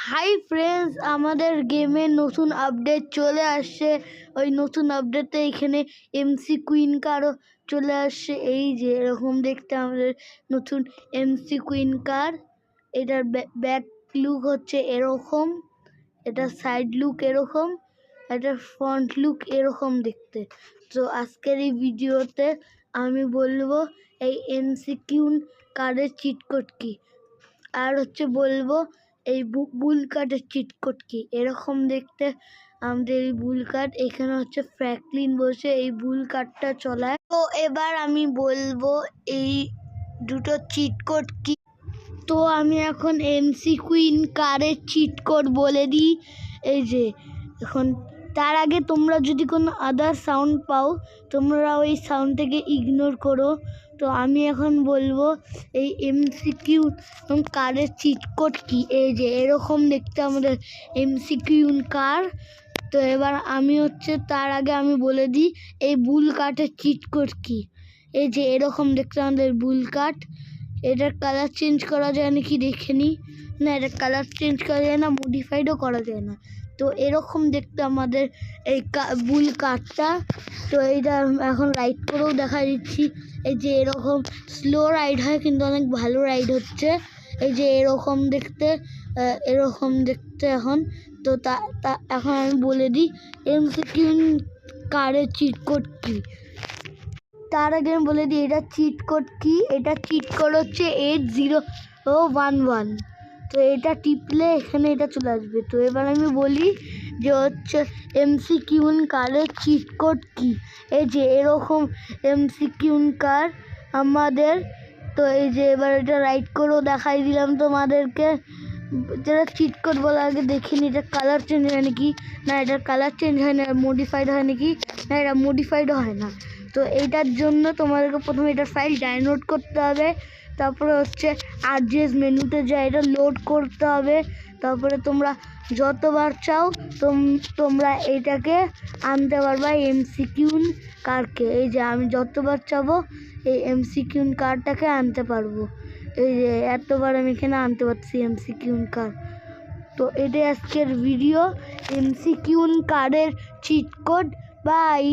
Hi friends, আমাদের গেমে নতুন আপডেট চলে আসছে। ওই নতুন আপডেটে এখানে এমসি কুইন কারও চলে আসছে। এই যে এরকম দেখতে আমাদের নতুন এমসি কুইন কার। এটার ব্যাক লুক হচ্ছে এরকম, এটার সাইড লুক এরকম, এটার ফ্রন্ট লুক এরকম দেখতে। তো আজকের এই ভিডিওতে আমি বলবো এই এমসি কুইন কারের চিট কোড কি, আর হচ্ছে বলবো এই বুল কার্ডের চিট কোড কি। এরকম দেখতে আমাদের এই বুল কার্ড, এখানে হচ্ছে ফ্র্যাঙ্কলিন বসে এই বুল কার্ডটা চলায়। তো এবার আমি বলবো এই দুটো চিট কোড কি। তো আমি এখন এমসি কুইন কারের চিট কোড বলে দিই। এই যে এখন তার আগে তোমরা যদি কোনো আদার সাউন্ড পাও তোমরা ওই সাউন্ডটাকে ইগনোর করো। তো আমি এখন বলবো এই এমসিকিউ কারের চিট কোড কি। এই যে এরকম দেখতে আমাদের এমসিকিউ কার। তো এবার আমি হচ্ছে তার আগে আমি বলে দিই এই বুল কার্ডের চিট কোড কি। এই যে এরকম দেখতে আমাদের বুল কার্ড। এটার কালার চেঞ্জ করা যায় নাকি দেখে নিই। না, এটার কালার চেঞ্জ করা যায় না, মডিফাইডও করা যায় না। তো এরকম দেখতে আমাদের এই বুল কার্ডটা। তো এইটা এখন রাইড করেও দেখা দিচ্ছি। এই যে এরকম স্লো রাইড হয় কিন্তু অনেক ভালো রাইড হচ্ছে। এই যে এরকম দেখতে, এরকম দেখতে এখন। তো তা এখন আমি বলে দিই এমসিকিউ কারের চিট কোড কী। তার আগে আমি বলে দিই এটা চিট কোড কি। এটা চিট কোড হচ্ছে 8011। তো এটা টিপলে এখানে এটা চলে আসবে। তো এবার আমি বলি যে হচ্ছে এমসিকিউ কারের চিট কোড কি। এই যে এরকম এমসিকিউ কার আমাদের। তো এই যে এবার এটা রাইট করেও দেখাই দিলাম তোমাদেরকে। যেটা চিট কোড বলার আগে দেখিনি এটা কালার চেঞ্জ হয় নাকি। না, এটার কালার চেঞ্জ হয় না, মডিফাইড হয় নাকি। না, এটা মডিফাইডও হয় না। তো এইটার জন্য তোমাদেরকে প্রথমে এটার ফাইল ডাউনলোড করতে হবে। তারপরে হচ্ছে অ্যাড্রেস মেনুতে যাই, এটা লোড করতে হবে। তারপরে তোমরা যতবার চাও তোমরা এইটাকে আনতে পারবা এমসিকিউ কারকে। এই যে আমি যতবার চাবো এই এমসিকিউ কারটাকে আনতে পারবো। এই যে এতবার আমি এখানে আনতে পারছি এমসিকিউ কার। তো এটাই আজকের ভিডিও এমসিকিউ কারের চিট কোড। বাই।